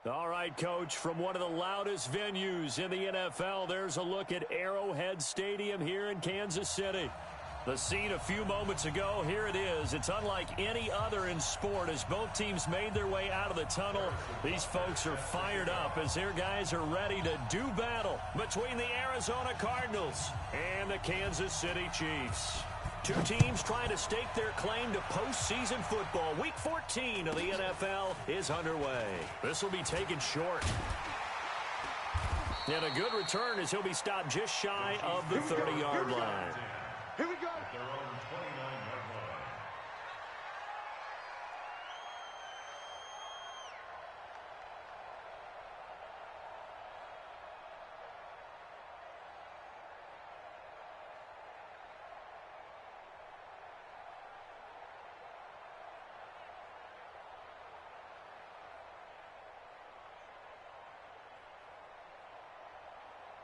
All right, Coach, from one of the loudest venues in the NFL, there's a look at Arrowhead Stadium here in Kansas City. The scene a few moments ago, here it is. It's unlike any other in sport as both teams made their way out of the tunnel. These folks are fired up as their guys are ready to do battle between the Arizona Cardinals and the Kansas City Chiefs. Two teams trying to stake their claim to postseason football. Week 14 of the NFL is underway. This will be taken short. And a good return as he'll be stopped just shy of the 30-yard line. Here we go. Their own 29-yard line.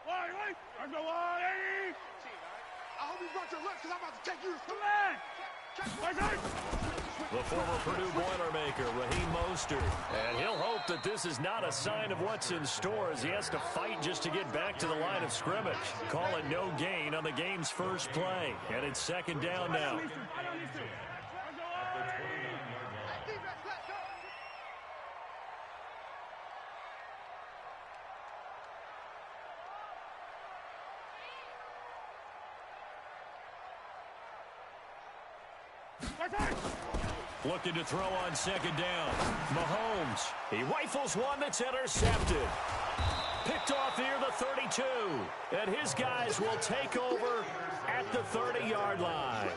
Wait. I hope you brought your left because I'm about to take you. Come on. The former Purdue Boilermaker, Raheem Mostert. And he'll hope that this is not a sign of what's in store as he has to fight just to get back to the line of scrimmage. Call it no gain on the game's first play. And it's second down now. Looking to throw on second down. Mahomes. He rifles one that's intercepted. Picked off near the 32. And his guys will take over at the 30-yard line.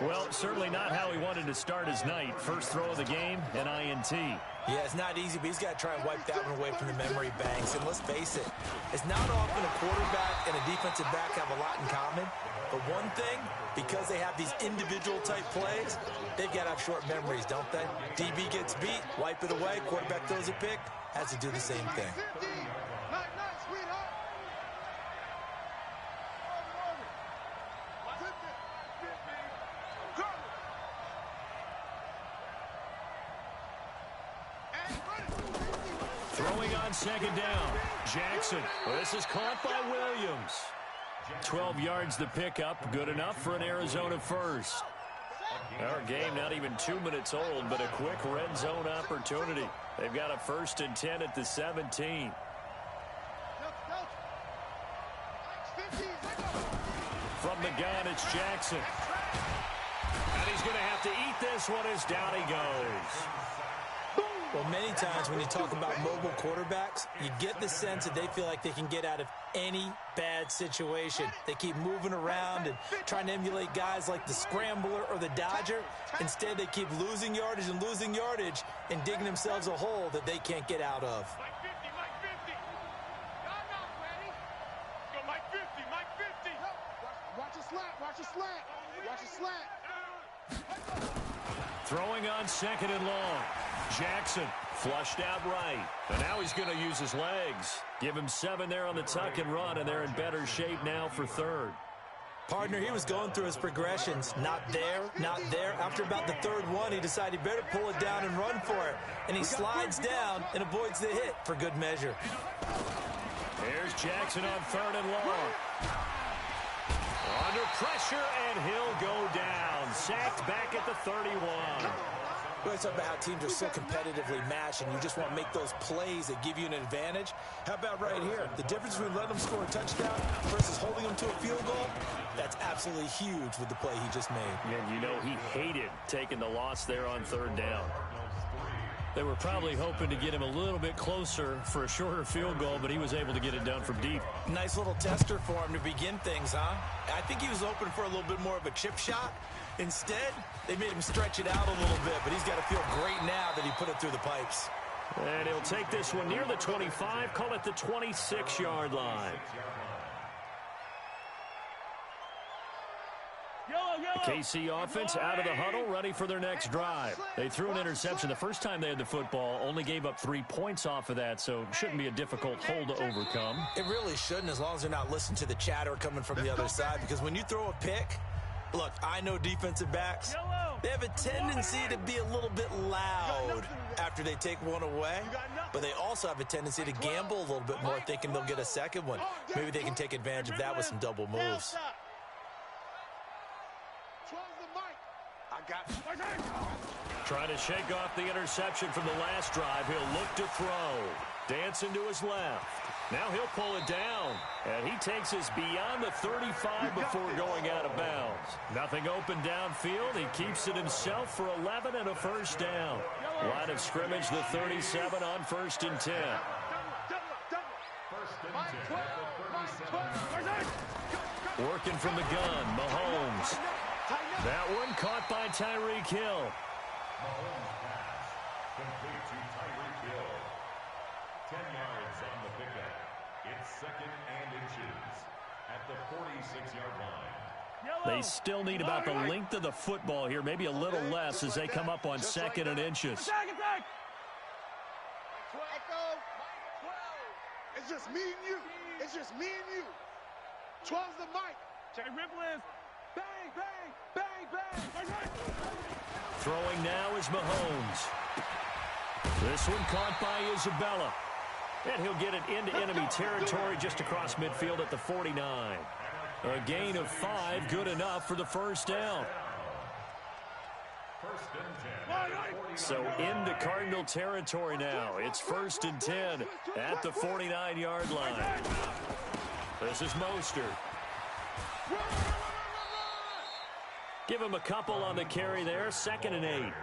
Well, certainly not how he wanted to start his night. First throw of the game, an INT. Yeah, it's not easy, but he's got to try and wipe that one away from the memory banks. And let's face it, it's not often a quarterback and a defensive back have a lot in common. But one thing, because they have these individual type plays, they've got to have short memories, don't they? DB gets beat, wipe it away, quarterback throws a pick, has to do the same thing. Throwing on second down. Jackson. Well, this is caught by Williams. 12 yards the pickup. Good enough for an Arizona first. Our game not even 2 minutes old, but a quick red zone opportunity. They've got a 1st and 10 at the 17. From the gun, it's Jackson. And he's going to have to eat this one as down he goes. Well, many times when you talk about mobile quarterbacks, you get the sense that they feel like they can get out of any bad situation. They keep moving around and trying to emulate guys like the Scrambler or the Dodger. Instead, they keep losing yardage and digging themselves a hole that they can't get out of. Mike 50. Go Mike 50. Watch your slant. Throwing on second and long. Jackson flushed out right. And now he's going to use his legs. Give him 7 there on the tuck and run, and they're in better shape now for third. Partner, he was going through his progressions. Not there. After about the third one, he decided he better pull it down and run for it. And he slides down and avoids the hit for good measure. Here's Jackson on third and long. Under pressure, and he'll go down. Sacked back at the 31. We always talk about how teams are so competitively matched, and you just want to make those plays that give you an advantage. How about right here? The difference between letting them score a touchdown versus holding them to a field goal, that's absolutely huge with the play he just made. And you know he hated taking the loss there on third down. They were probably hoping to get him a little bit closer for a shorter field goal, but he was able to get it done from deep. Nice little tester for him to begin things, huh? I think he was hoping for a little bit more of a chip shot. Instead, they made him stretch it out a little bit, but he's got to feel great now that he put it through the pipes. And he'll take this one near the 25, call it the 26-yard line. The KC offense out of the huddle, ready for their next drive. They threw an interception the first time they had the football, only gave up 3 points off of that, so shouldn't be a difficult hole to overcome. It really shouldn't, as long as they're not listening to the chatter coming from the other side, because when you throw a pick, look, I know defensive backs, They have a tendency to be a little bit loud after they take one away, but they also have a tendency to gamble a little bit more, thinking they'll get a second one. Maybe they can take advantage of that with some double moves. Trying to shake off the interception from the last drive. He'll look to throw. Dancing to his left. Now he'll pull it down. And he takes us beyond the 35 before going out of bounds. Nothing open downfield. He keeps it himself for 11 and a first down. Line of scrimmage, the 37 on 1st and 10. Working from the gun, Mahomes. That one caught by Tyreek Hill. Mahomes pass. Complete to Tyreek Hill. 10 yards on the pickup. It's 2nd and inches at the 46-yard line. They still need about the length of the football here, maybe a little less as they come up on 2nd and inches. It's just me and you. It's just me and you. 12's the mic. Check ripple is. Bang, bang, bang, bang. Throwing now is Mahomes. This one caught by Isabella. And he'll get it into enemy territory just across midfield at the 49. A gain of 5, good enough for the first down. So into Cardinal territory now. It's 1st and 10 at the 49-yard line. This is Mostert. Give him a couple on the carry there. 2nd and 8.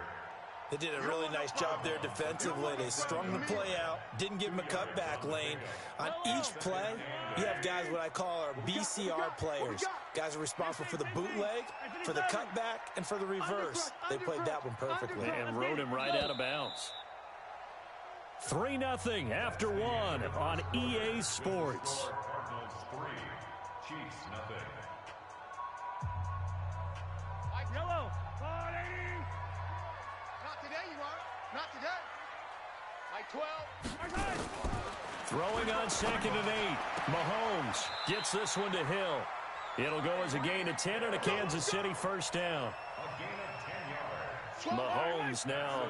They did a really nice job there defensively. They strung the play out, didn't give him a cutback lane. On each play, you have guys what I call our VCR players. Guys are responsible for the bootleg, for the cutback, and for the reverse. They played that one perfectly. And rode him right out of bounds. 3-0 after 1 on EA Sports. Cardinals 3, Chiefs nothing. Yellow. Not today, you are. Not today. Like 12. Throwing on 2nd and 8. Mahomes gets this one to Hill. It'll go as a gain of 10 and a Kansas City first down. A gain of 10 yards. Mahomes now,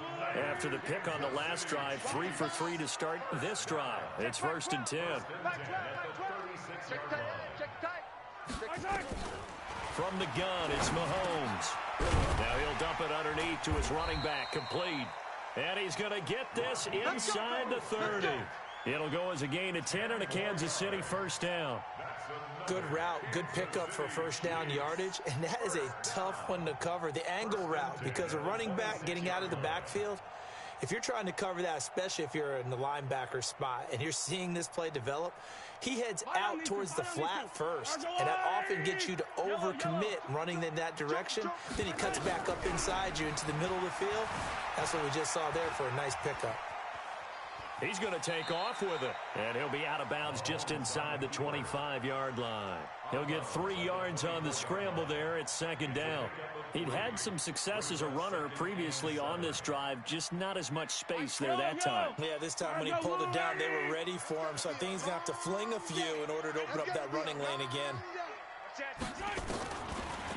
after the pick on the last drive, 3 for 3 to start this drive. It's 1st and 10. From the gun, it's Mahomes. Now he'll dump it underneath to his running back, complete. And he's going to get this inside the 30. It'll go as a gain of 10 and a Kansas City first down. Good route, good pickup for first down yardage, and that is a tough one to cover, the angle route, because a running back getting out of the backfield, if you're trying to cover that, especially if you're in the linebacker spot and you're seeing this play develop, he heads out towards the flat first, and that often gets you to overcommit running in that direction. Then he cuts back up inside you into the middle of the field. That's what we just saw there for a nice pickup. He's going to take off with it, and he'll be out of bounds just inside the 25-yard line. He'll get 3 yards on the scramble there. It's 2nd down. He'd had some success as a runner previously on this drive, just not as much space there that time. Yeah, this time when he pulled it down, they were ready for him, so I think he's going to have to fling a few in order to open up that running lane again.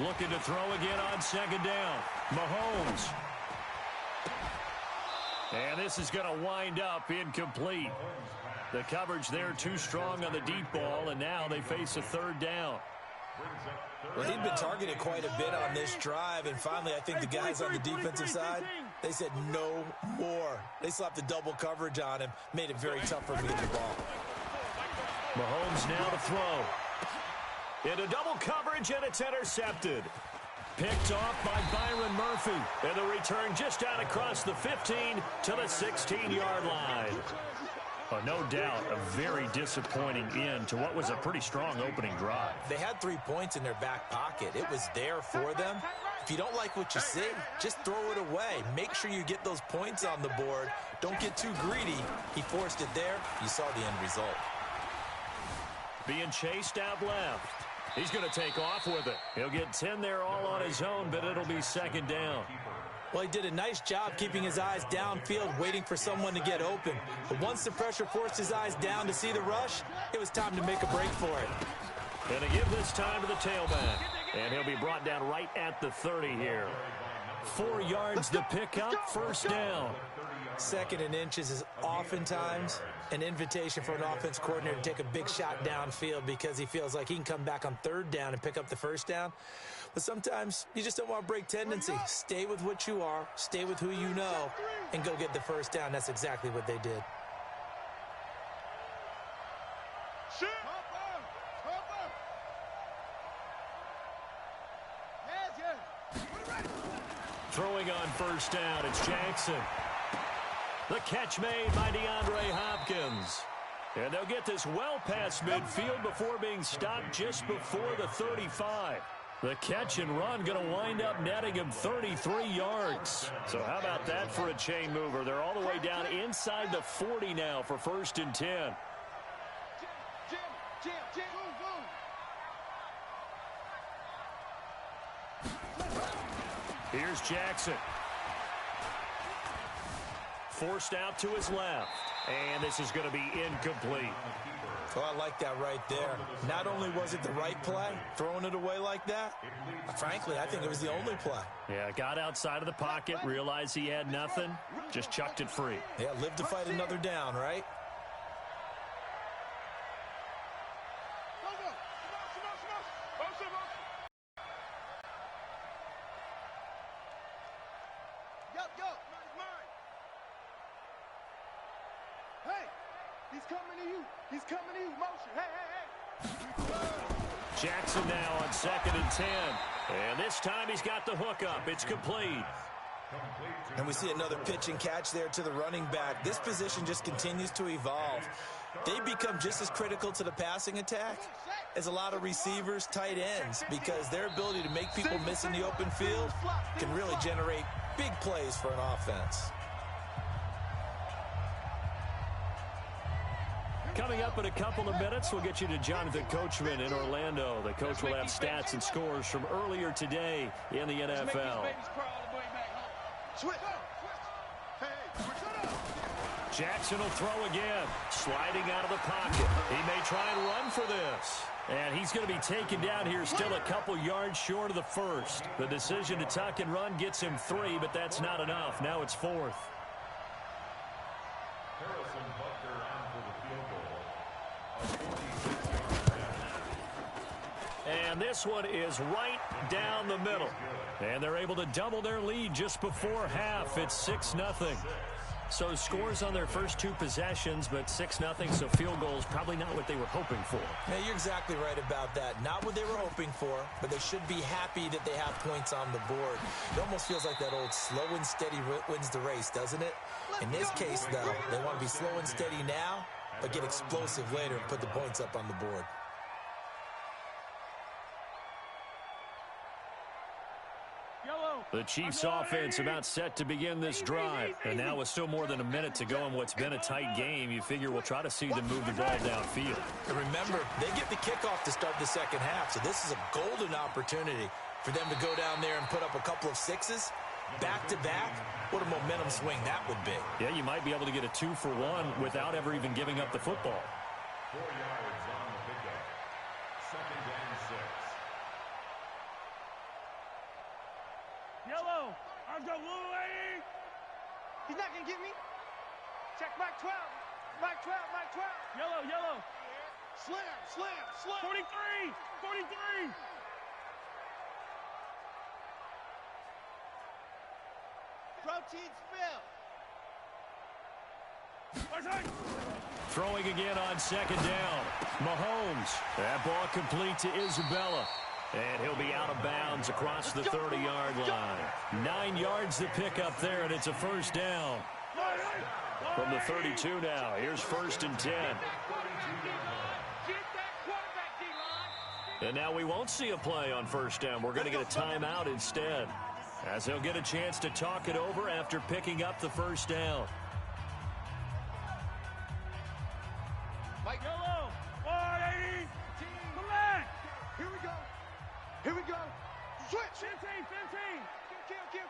Looking to throw again on 2nd down. Mahomes. And this is going to wind up incomplete. The coverage there too strong on the deep ball, and now they face a 3rd down. Well, he'd been targeted quite a bit on this drive, and finally I think the guys on the defensive side, they said no more. They slapped the double coverage on him, made it very tough for him to get the ball. Mahomes now to throw. Into double coverage, and it's intercepted. Picked off by Byron Murphy. And the return just out across the 15 to the 16-yard line. No doubt a very disappointing end to what was a pretty strong opening drive. They had 3 points in their back pocket. It was there for them. If you don't like what you see, just throw it away. Make sure you get those points on the board. Don't get too greedy. He forced it there. You saw the end result. Being chased out left. He's going to take off with it. He'll get 10 there all on his own, but it'll be 2nd down. Well, he did a nice job keeping his eyes downfield, waiting for someone to get open. But once the pressure forced his eyes down to see the rush, it was time to make a break for it. Going to give this time to the tailback. And he'll be brought down right at the 30 here. 4 yards the pickup, first down. 2nd and inches is oftentimes an invitation for an offense coordinator to take a big shot downfield because he feels like he can come back on 3rd down and pick up the first down. But sometimes you just don't want to break tendency. Stay with what you are, stay with who you know, and go get the first down. That's exactly what they did. Throwing on first down, it's Jackson. The catch made by DeAndre Hopkins. And they'll get this well past midfield before being stopped just before the 35. The catch and run going to wind up netting him 33 yards. So how about that for a chain mover? They're all the way down inside the 40 now for 1st and 10. Here's Jackson. Forced out to his left. And this is going to be incomplete. Oh, I like that right there. Not only was it the right play, throwing it away like that, frankly, I think it was the only play. Yeah, got outside of the pocket, realized he had nothing, just chucked it free. Yeah, live to fight another down, right? He's coming to you. Motion. Hey. Jackson now on 2nd and 10. And this time he's got the hook up. It's complete. And we see another pitch and catch there to the running back. This position just continues to evolve. They become just as critical to the passing attack as a lot of receivers, tight ends, because their ability to make people miss in the open field can really generate big plays for an offense. Coming up in a couple of minutes, we'll get you to Jonathan Coachman in Orlando. The coach will have stats and scores from earlier today in the NFL. Jackson will throw again, sliding out of the pocket. He may try and run for this. And he's going to be taken down here, still a couple yards short of the first. The decision to tuck and run gets him 3, but that's not enough. Now it's 4th. And this one is right down the middle. And they're able to double their lead just before half. It's 6-0. So scores on their first 2 possessions, but 6-0, so field goals probably not what they were hoping for. Yeah, you're exactly right about that. Not what they were hoping for, but they should be happy that they have points on the board. It almost feels like that old slow and steady wins the race, doesn't it? In this case, though, they want to be slow and steady now, but get explosive later and put the points up on the board. The Chiefs offense about set to begin this drive. And now with still more than a minute to go in what's been a tight game, you figure we'll try to see them move the ball downfield. And remember, they get the kickoff to start the second half, so this is a golden opportunity for them to go down there and put up a couple of 6s back-to-back. What a momentum swing that would be. Yeah, you might be able to get a 2-for-1 without ever even giving up the football. 4 yards on the pickup. 2nd and 6. Yellow. I'll go blue lady. He's not going to get me. Check Mike 12. Mike 12. Mike 12. Yellow. Slam. 43. Protein spill. Throwing again on 2nd down. Mahomes. That ball complete to Isabella. And he'll be out of bounds across the 30-yard line. 9 yards to pick up there, and it's a first down. From the 32 now, here's 1st and 10. And now we won't see a play on first down. We're going to get a timeout instead, as they'll get a chance to talk it over after picking up the first down. Mike Yellow. 180. Come back. Here we go. Switch. 15.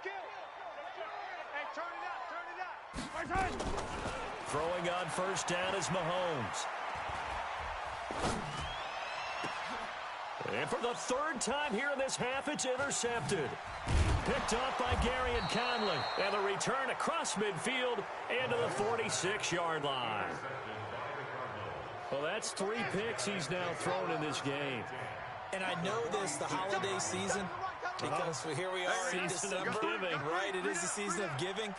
Kill. Hey, turn it up. Throwing on first down is Mahomes. And for the 3rd time here in this half, it's intercepted. picked off by Gary and Conley. And the return across midfield into the 46-yard line. Well, that's 3 picks he's now thrown in this game. And I know this, the holiday season, because here we are in December. Right, it is the season of giving.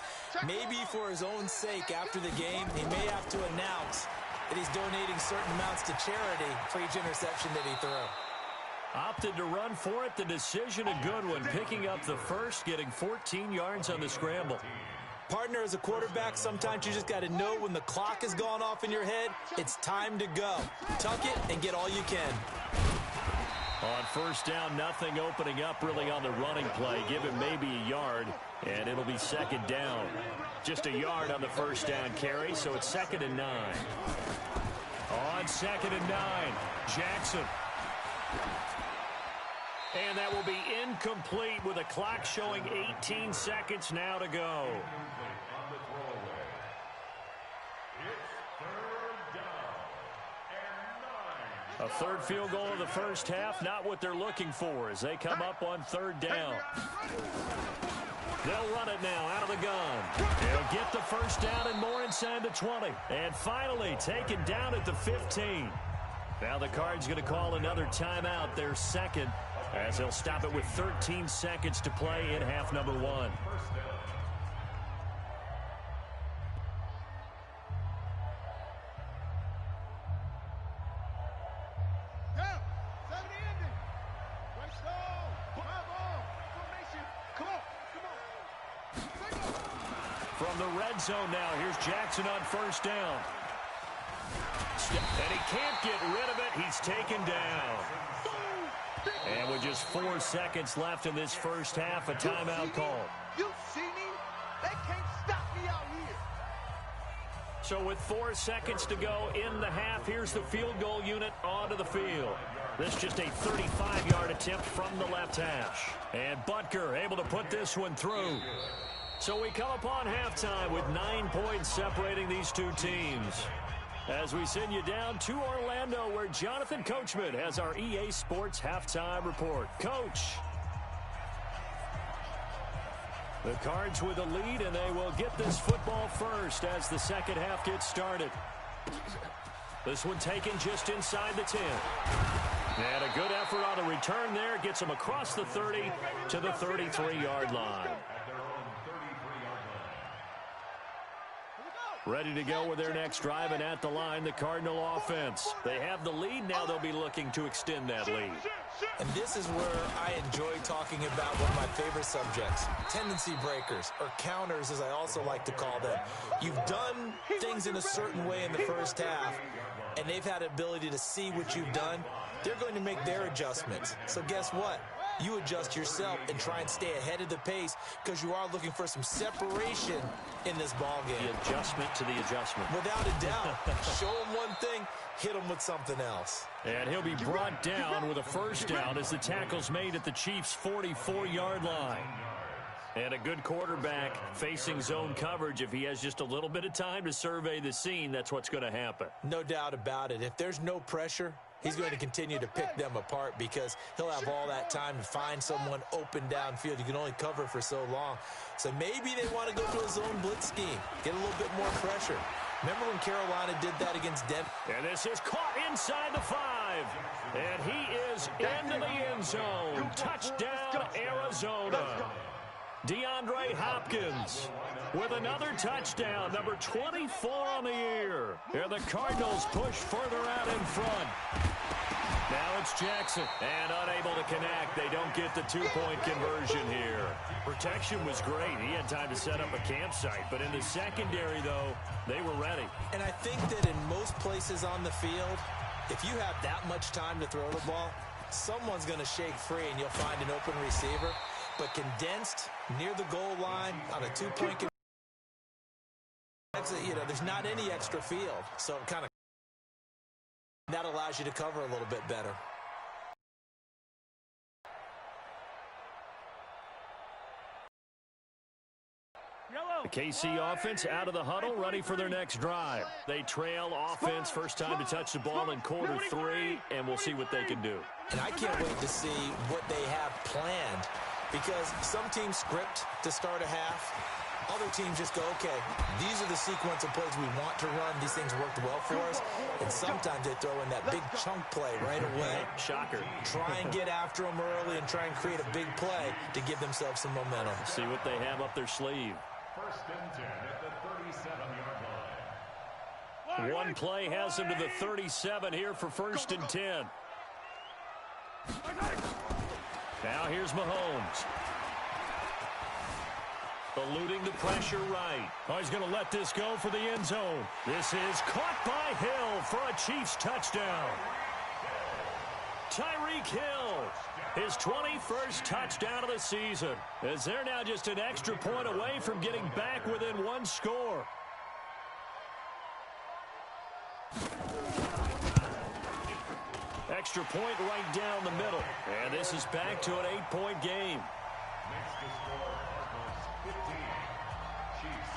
Maybe for his own sake after the game, he may have to announce that he's donating certain amounts to charity for each interception that he threw. Opted to run for it. The decision a good one. Picking up the first, getting 14 yards on the scramble. Partner, as a quarterback, sometimes you just got to know when the clock has gone off in your head, it's time to go. Tuck it and get all you can. On first down, nothing opening up really on the running play. Give him maybe a yard, and it'll be second down. Just a yard on the first down carry, so it's 2nd and 9. On 2nd and 9, Jackson. And that will be incomplete with a clock showing 18 seconds now to go. A third field goal of the first half, not what they're looking for as they come up on 3rd down. They'll run it now out of the gun. They'll get the first down and more inside the 20. And finally taken down at the 15. Now the Cards going to call another timeout, their second, as they'll stop it with 13 seconds to play in half number 1. From the red zone now, here's Jackson on first down. And he can't get rid of it. He's taken down. And with just 4 seconds left in this first half, a timeout call. You see me? They can't stop me out here. So with 4 seconds to go in the half, here's the field goal unit onto the field. This just a 35-yard attempt from the left hash. And Butker able to put this one through. So we come upon halftime with 9 points separating these two teams. As we send you down to Orlando, where Jonathan Coachman has our EA Sports halftime report. Coach. The Cards with a lead, and they will get this football first as the second half gets started. This one taken just inside the 10. And a good effort on the return there. Gets them across the 30 to the 33-yard line. Ready to go with their next drive, and at the line, the Cardinal offense. They have the lead. Now they'll be looking to extend that lead. And this is where I enjoy talking about one of my favorite subjects, tendency breakers, or counters, as I also like to call them. You've done things in a certain way in the first half, and they've had the ability to see what you've done. They're going to make their adjustments. So guess what? You adjust yourself and try and stay ahead of the pace because you are looking for some separation in this ball game. The adjustment to the adjustment. Without a doubt. Show them one thing, hit them with something else. And he'll be brought down with a first down as the tackle's made at the Chiefs' 44-yard line. And a good quarterback facing zone coverage. If he has just a little bit of time to survey the scene, that's what's going to happen. No doubt about it. If there's no pressure, he's going to continue to pick them apart because he'll have all that time to find someone open downfield. You can only cover for so long. So maybe they want to go to a zone blitz scheme, get a little bit more pressure. Remember when Carolina did that against Denver? And this is caught inside the 5. And he is into the end zone. Touchdown, Arizona. DeAndre Hopkins with another touchdown, number 24 on the year. And the Cardinals push further out in front. Now it's Jackson, and unable to connect. They don't get the two-point conversion here. Protection was great. He had time to set up a campsite, but in the secondary, though, they were ready. And I think that in most places on the field, if you have that much time to throw the ball, someone's going to shake free, and you'll find an open receiver. But condensed near the goal line on a two-point conversion, there's not any extra field, so it kind of that allows you to cover a little bit better. The KC offense out of the huddle, ready for their next drive. They trail offense, first time to touch the ball in quarter 3, and we'll see what they can do. And I can't wait to see what they have planned because some teams script to start a half. Other teams just go, okay, these are the sequence of plays we want to run. These things worked well for us. And sometimes they throw in that big chunk play right away. Shocker. Try and get after them early and try and create a big play to give themselves some momentum. See what they have up their sleeve. First and 10 at the 37-yard line. One play has him to the 37 here for first and 10. Now here's Mahomes. Eluding the pressure right. Oh, he's going to let this go for the end zone. This is caught by Hill for a Chiefs touchdown. Tyreek Hill, his 21st touchdown of the season, as they're now just an extra point away from getting back within one score. Extra point right down the middle. And this is back to an 8-point game. Next to score, Cardinals 15, Chiefs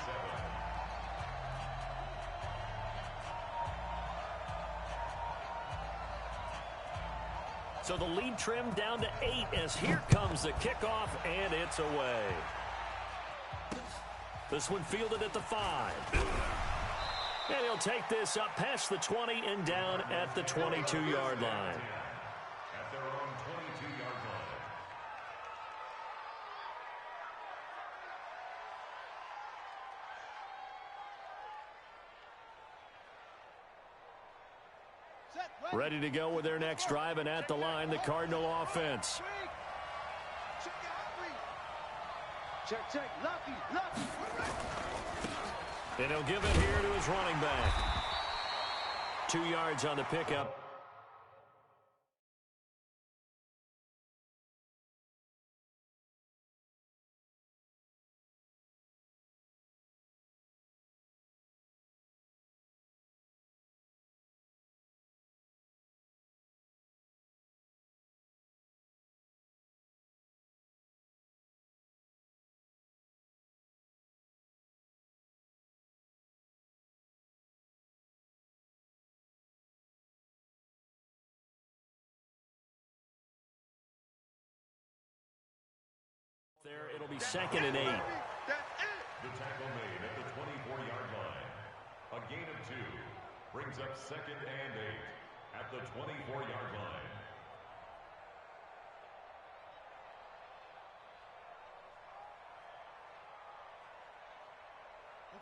7. So the lead trimmed down to 8 as here comes the kickoff, and it's away. This one fielded at the 5. And he'll take this up past the 20 and down at the 22-yard line. At their own 22-yard line. Ready to go with their next drive, and at the line, the Cardinal offense. Check, lucky. And he'll give it here to his running back. 2 yards on the pickup. There, it'll be second and 8. The tackle made at the 24-yard line. A gain of 2 brings up second and 8 at the 24-yard line.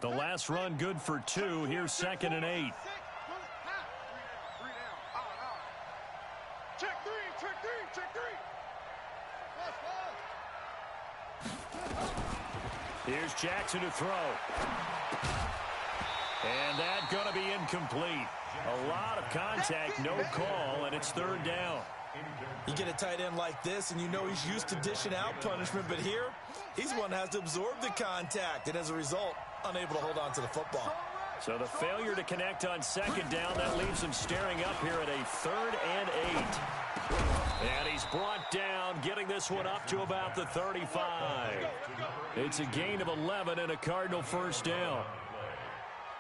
The last run good for 2. Here's second and 8. Check three. Here's Jackson to throw. And that's going to be incomplete. A lot of contact, no call, and it's third down. You get a tight end like this, and you know he's used to dishing out punishment, but here, he's one that has to absorb the contact, and as a result, unable to hold on to the football. So the failure to connect on second down, that leaves him staring up here at a third and 8. And he's brought down, getting this one up to about the 35. It's a gain of 11 and a Cardinal first down.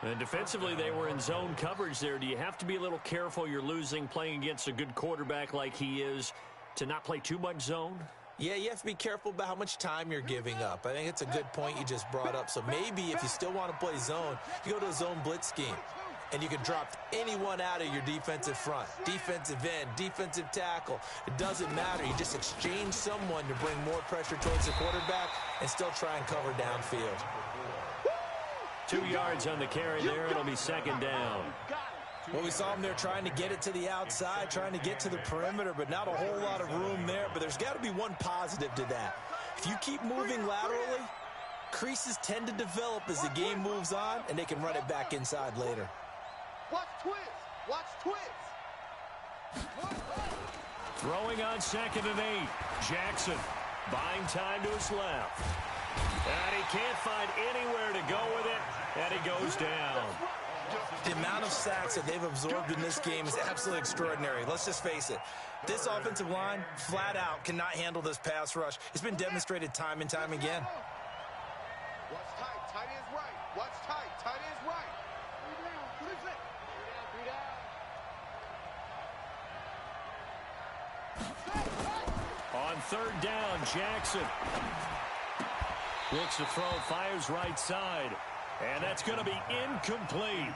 And defensively, they were in zone coverage there. Do you have to be a little careful? You're losing, playing against a good quarterback like he is, to not play too much zone? Yeah, you have to be careful about how much time you're giving up. I think it's a good point you just brought up. So maybe if you still want to play zone, you go to a zone blitz scheme. And you can drop anyone out of your defensive front. Defensive end, defensive tackle. It doesn't matter. You just exchange someone to bring more pressure towards the quarterback and still try and cover downfield. 2 yards on the carry there. It'll be second down. Well, we saw him there trying to get it to the outside, trying to get to the perimeter, but not a whole lot of room there. But there's got to be one positive to that. If you keep moving laterally, creases tend to develop as the game moves on, and they can run it back inside later. Watch twist. Throwing on second and 8. Jackson buying time to his left. And he can't find anywhere to go with it, and he goes down. The amount of sacks that they've absorbed in this game is absolutely extraordinary. Let's just face it. This offensive line, flat out, cannot handle this pass rush. It's been demonstrated time and time again. Watch tight. Tight ends right. Watch tight. Tight ends right. On third down, Jackson looks to throw, fires right side. And that's going to be incomplete.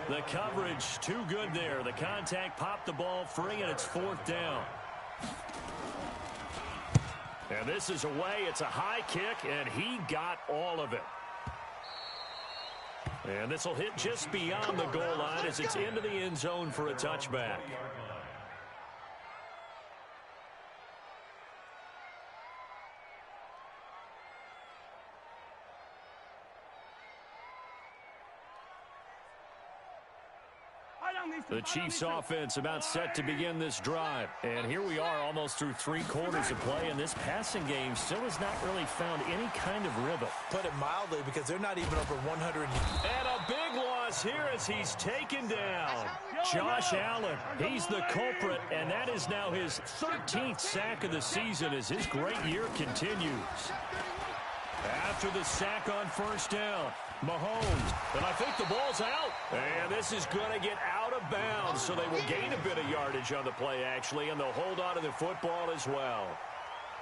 The coverage too good there. The contact popped the ball free, and it's fourth down. And this is away. It's a high kick, and he got all of it. And this will hit just beyond the goal line as it's into the end zone for a touchback. The Chiefs offense about set to begin this drive. And here we are almost through 3 quarters of play, and this passing game still has not really found any kind of rhythm. Put it mildly, because they're not even over 100. And a big loss here as he's taken down. Josh Allen, he's the culprit, and that is now his 13th sack of the season as his great year continues. After the sack on first down, Mahomes, and I think the ball's out. And this is going to get out of bounds, so they will gain a bit of yardage on the play, actually, and they'll hold on to the football as well.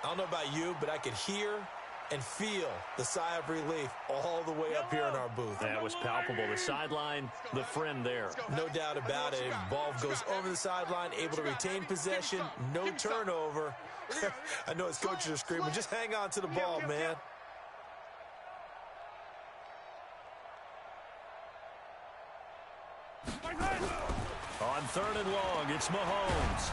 I don't know about you, but I could hear and feel the sigh of relief all the way up here in our booth. That was palpable. The sideline, the friend there. No doubt about it. Ball goes over the sideline, able to retain possession, no turnover. I know his coaches are screaming, just hang on to the ball, man. On third and long, it's Mahomes.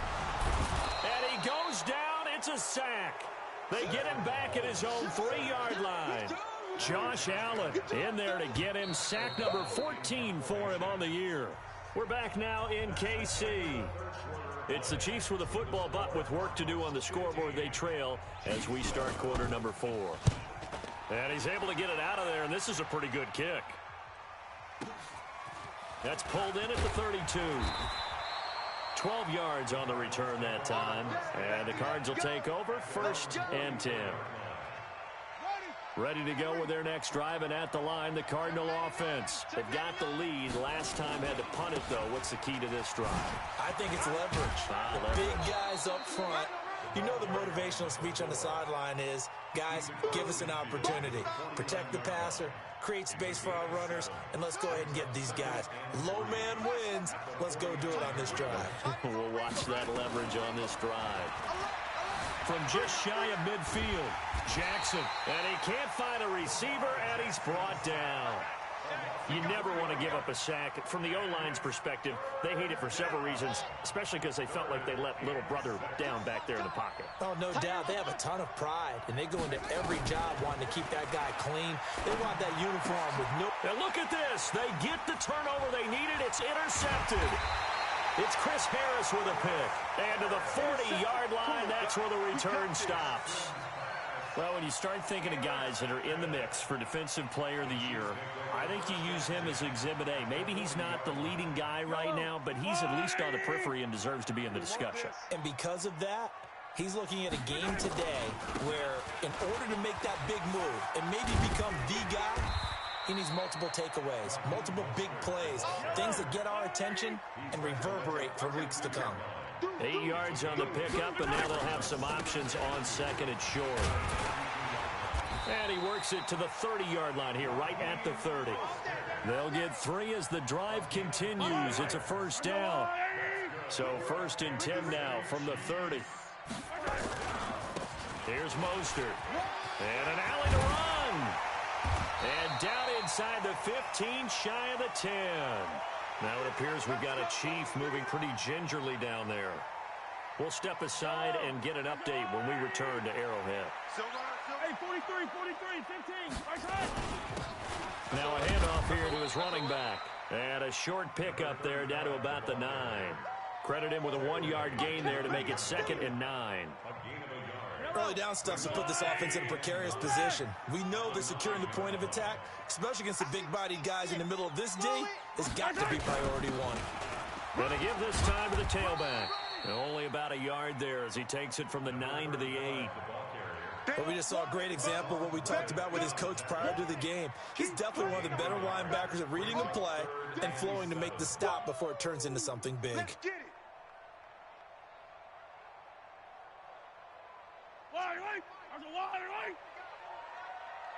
And he goes down. It's a sack. They get him back at his own 3-yard line. Josh Allen in there to get him sack number 14 for him on the year. We're back now in KC. It's the Chiefs with a football, but with work to do on the scoreboard. They trail as we start quarter number 4. And he's able to get it out of there, and this is a pretty good kick. That's pulled in at the 32. 12 yards on the return that time. And the Cards will take over, 1st and 10. Ready to go with their next drive, and at the line, the Cardinal offense. They've got the lead. Last time had to punt it, though. What's the key to this drive? I think it's leverage. The big guys up front. You know the motivational speech on the sideline is, guys, give us an opportunity. Protect the passer, create space for our runners, and let's go ahead and get these guys. Low man wins. Let's go do it on this drive. We'll watch that leverage on this drive. From just shy of midfield, Jackson. And he can't find a receiver, and he's brought down. You never want to give up a sack. From the O-line's perspective, they hate it for several reasons, especially because they felt like they let little brother down back there in the pocket. Oh, no doubt. They have a ton of pride, and they go into every job wanting to keep that guy clean. They want that uniform with no... Now look at this. They get the turnover they needed. It's intercepted. It's Chris Harris with a pick. And to the 40-yard line, that's where the return stops. Well, when you start thinking of guys that are in the mix for Defensive Player of the Year, I think you use him as Exhibit A. Maybe he's not the leading guy right now, but he's at least on the periphery and deserves to be in the discussion. And because of that, he's looking at a game today where in order to make that big move and maybe become the guy, he needs multiple takeaways, multiple big plays, things that get our attention and reverberate for weeks to come. 8 yards on the pickup, and now they'll have some options on second and short. And he works it to the 30-yard line here, right at the 30. They'll get 3 as the drive continues. It's a first down. So 1st and 10 now from the 30. Here's Mostert. And an alley to run. And down inside the 15, shy of the 10. Now it appears we've got a Chief moving pretty gingerly down there. We'll step aside and get an update when we return to Arrowhead. Hey, 43, 15, right side. Now a handoff here to his running back. And a short pickup there down to about the 9. Credit him with a 1-yard gain there to make it 2nd and 9. Early down stuff to put this offense in a precarious position. We know that securing the point of attack, especially against the big-bodied guys in the middle of this D, has got to be priority 1. Going to give this time to the tailback. Only about a yard there as he takes it from the 9 to the 8. But we just saw a great example of what we talked about with his coach prior to the game. He's definitely one of the better linebackers at reading the play and flowing to make the stop before it turns into something big.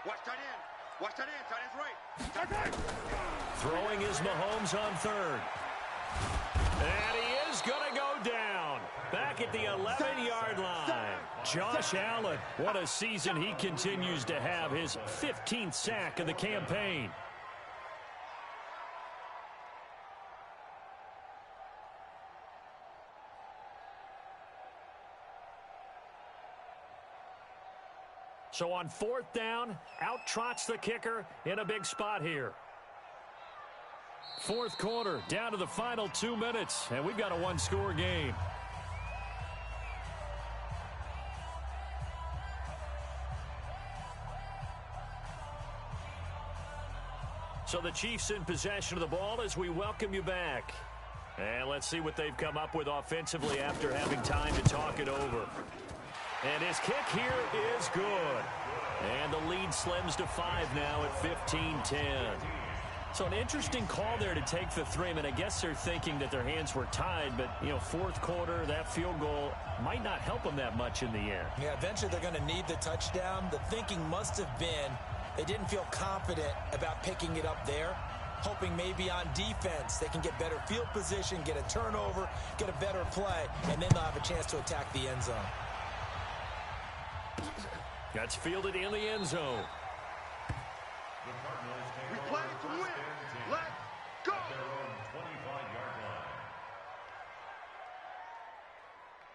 Watch that in. Watch that in. Tight end's right. Throwing is Mahomes on third. And he is going to go down. Back at the 11-yard line. Josh Allen, what a season he continues to have. His 15th sack of the campaign. So on fourth down, out trots the kicker in a big spot here. Fourth quarter, down to the final 2 minutes, and we've got a one-score game. So the Chiefs in possession of the ball as we welcome you back. And let's see what they've come up with offensively after having time to talk it over. And his kick here is good. And the lead slims to 5 now at 15-10. So an interesting call there to take the 3. I mean, I guess they're thinking that their hands were tied, but, you know, fourth quarter, that field goal might not help them that much in the end. Yeah, eventually they're going to need the touchdown. The thinking must have been they didn't feel confident about picking it up there, hoping maybe on defense they can get better field position, get a turnover, get a better play, and then they'll have a chance to attack the end zone. That's fielded in the end zone. We play to win. Let's go. Their own 25-yard line.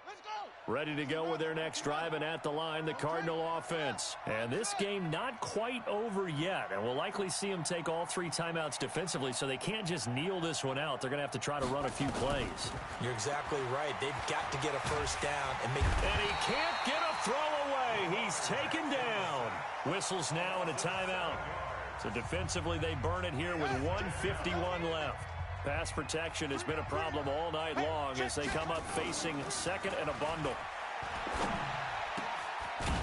Let's go. Ready to go with their next drive, and at the line, the Cardinal offense. And this game not quite over yet, and we'll likely see them take all 3 timeouts defensively, so they can't just kneel this one out. They're going to have to try to run a few plays. You're exactly right. They've got to get a first down and make... And he can't get a throw away. He's taken down. Whistles now in a timeout. So defensively, they burn it here with 1:51 left. Pass protection has been a problem all night long as they come up facing second and a bundle.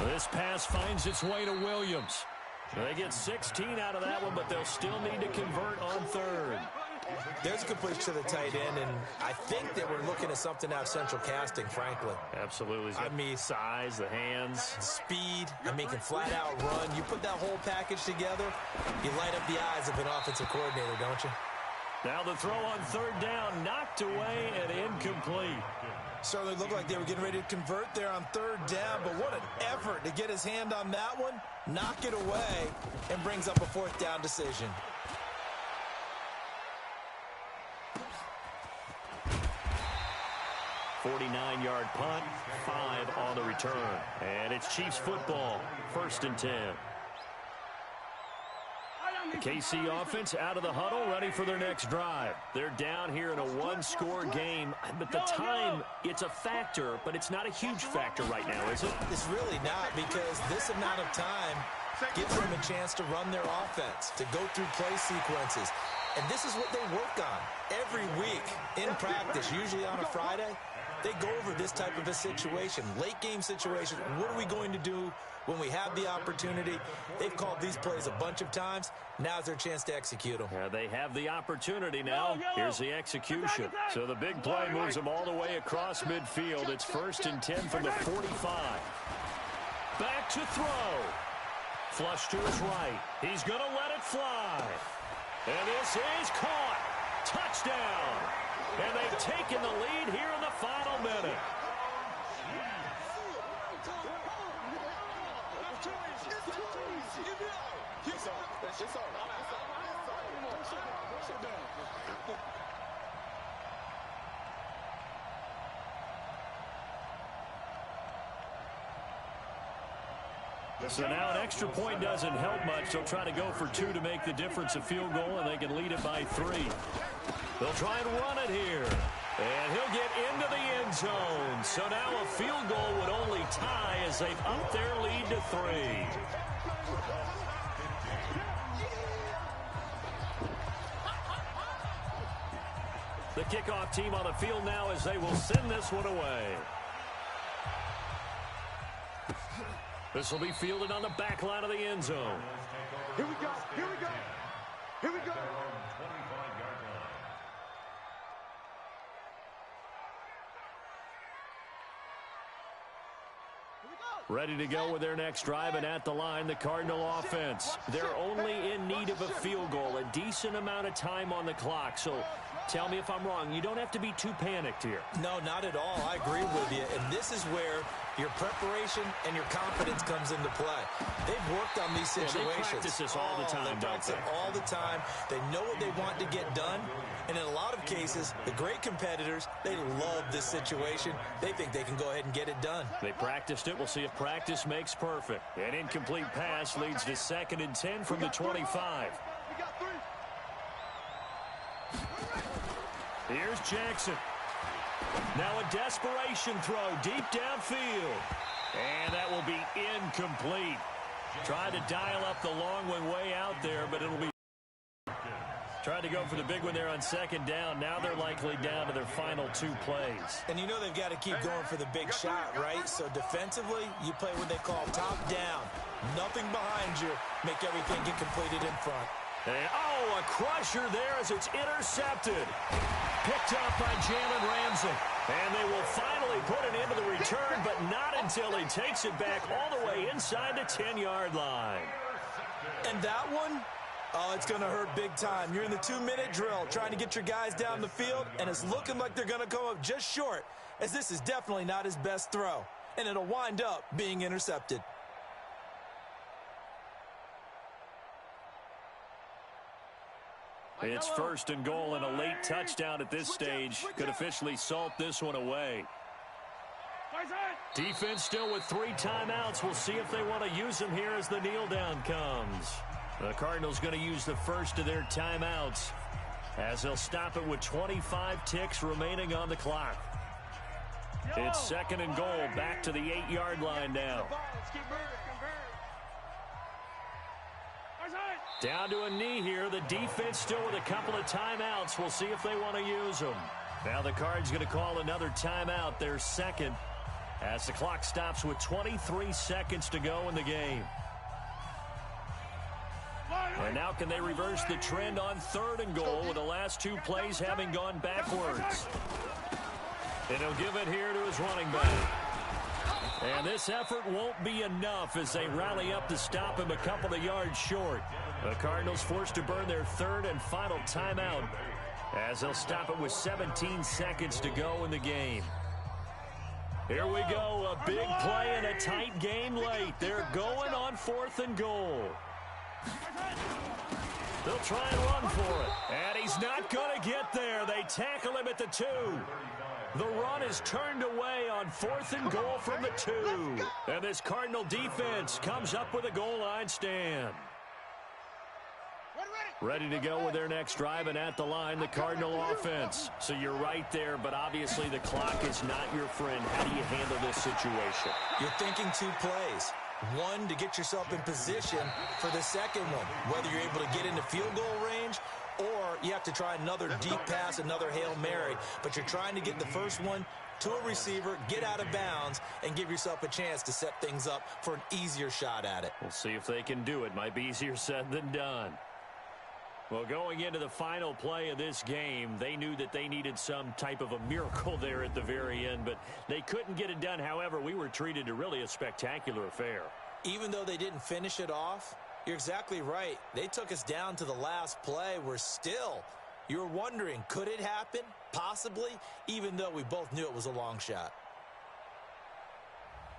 This pass finds its way to Williams. They get 16 out of that one, but they'll still need to convert on third. There's a completion to the tight end, and I think that we're looking at something out of central casting, frankly. Absolutely. I mean, size, the hands. Speed, I mean, can flat out run. You put that whole package together, you light up the eyes of an offensive coordinator, don't you? Now the throw on third down, knocked away and incomplete. Certainly looked like they were getting ready to convert there on third down, but what an effort to get his hand on that one, knock it away, and brings up a fourth down decision. .49-yard punt, 5 on the return. And it's Chiefs football, 1st and 10. The KC offense out of the huddle, ready for their next drive. They're down here in a one-score game, but the time, it's a factor, but it's not a huge factor right now, is it? It's really not, because this amount of time gives them a chance to run their offense, to go through play sequences. And this is what they work on every week in practice, usually on a Friday. They go over this type of a situation, late game situation. What are we going to do when we have the opportunity? They've called these plays a bunch of times. Now's their chance to execute them. Yeah, they have the opportunity now. Here's the execution. So the big play moves them all the way across midfield. It's 1st and 10 from the 45. Back to throw. Flush to his right. He's going to let it fly. And this is caught. Touchdown. And they've taken the lead here in the final minute. So now an extra point doesn't help much. They'll try to go for 2 to make the difference a field goal, and they can lead it by 3. They'll try and run it here. And he'll get into the end zone. So now a field goal would only tie as they've upped their lead to 3. The kickoff team on the field now as they will send this one away. This will be fielded on the back line of the end zone. Here we go. Here we go. Here we go. Here we go. Ready to go with their next drive, and at the line, the Cardinal offense. They're only in need of a field goal, a decent amount of time on the clock. So tell me if I'm wrong. You don't have to be too panicked here. No, not at all. I agree with you. And this is where your preparation and your confidence comes into play. They've worked on these situations. They practice this all the time, They practice it all the time. They know what they want to get done. And in a lot of cases, the great competitors, they love this situation. They think they can go ahead and get it done. They practiced it. We'll see if practice makes perfect. An incomplete pass leads to 2nd and 10 from the 25. Here's Jackson. Now a desperation throw deep downfield. And that will be incomplete. Tried to dial up the long one way out there, but it'll be... Tried to go for the big one there on 2nd down. Now they're likely down to their final 2 plays. And you know they've got to keep going for the big shot, right? So defensively, you play what they call top down. Nothing behind you. Make everything get completed in front. And, oh, a crusher there as it's intercepted. Picked up by Jalen Ramsey. And they will finally put an end to the return, but not until he takes it back all the way inside the 10-yard line. And that one... oh, it's going to hurt big time. You're in the 2-minute drill trying to get your guys down the field, and it's looking like they're going to come up just short, as this is definitely not his best throw, and it'll wind up being intercepted. It's 1st and goal, and a late touchdown at this stage could officially salt this one away. Defense still with 3 timeouts. We'll see if they want to use them here as the kneel down comes. The Cardinals going to use the first of their timeouts as they'll stop it with 25 ticks remaining on the clock. It's 2nd and goal, back to the 8-yard line now. Down to a knee here. The defense still with a couple of timeouts. We'll see if they want to use them. Now the Cards going to call another timeout, their 2nd, as the clock stops with 23 seconds to go in the game. And now can they reverse the trend on 3rd and goal with the last 2 plays having gone backwards? And he'll give it here to his running back. And this effort won't be enough as they rally up to stop him a couple of yards short. The Cardinals forced to burn their 3rd and final timeout as they'll stop it with 17 seconds to go in the game. Here we go, a big play and a tight game late. They're going on 4th and goal. They'll try and run for it. And he's not going to get there. They tackle him at the 2. The run is turned away on 4th and goal from the 2. And this Cardinal defense comes up with a goal line stand. Ready to go with their next drive, and at the line, the Cardinal offense. So you're right there, but obviously the clock is not your friend. How do you handle this situation? You're thinking 2 plays. 1 to get yourself in position for the 2nd one, whether you're able to get into field goal range or you have to try another deep pass, another Hail Mary. But you're trying to get the first one to a receiver, get out of bounds, and give yourself a chance to set things up for an easier shot at it. We'll see if they can do it. Might be easier said than done. Well, going into the final play of this game, they knew that they needed some type of a miracle there at the very end, but they couldn't get it done. However, we were treated to really a spectacular affair. Even though they didn't finish it off, you're exactly right. They took us down to the last play. We're still, you were wondering, could it happen? Possibly, even though we both knew it was a long shot.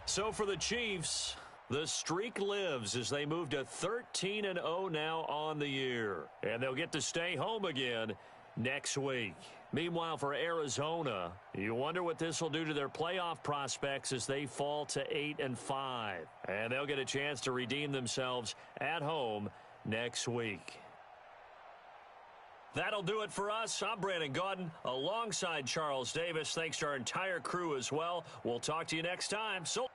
So for the Chiefs, the streak lives as they move to 13-0 now on the year. And they'll get to stay home again next week. Meanwhile, for Arizona, you wonder what this will do to their playoff prospects as they fall to 8-5. And they'll get a chance to redeem themselves at home next week. That'll do it for us. I'm Brandon Gaudin alongside Charles Davis. Thanks to our entire crew as well. We'll talk to you next time. So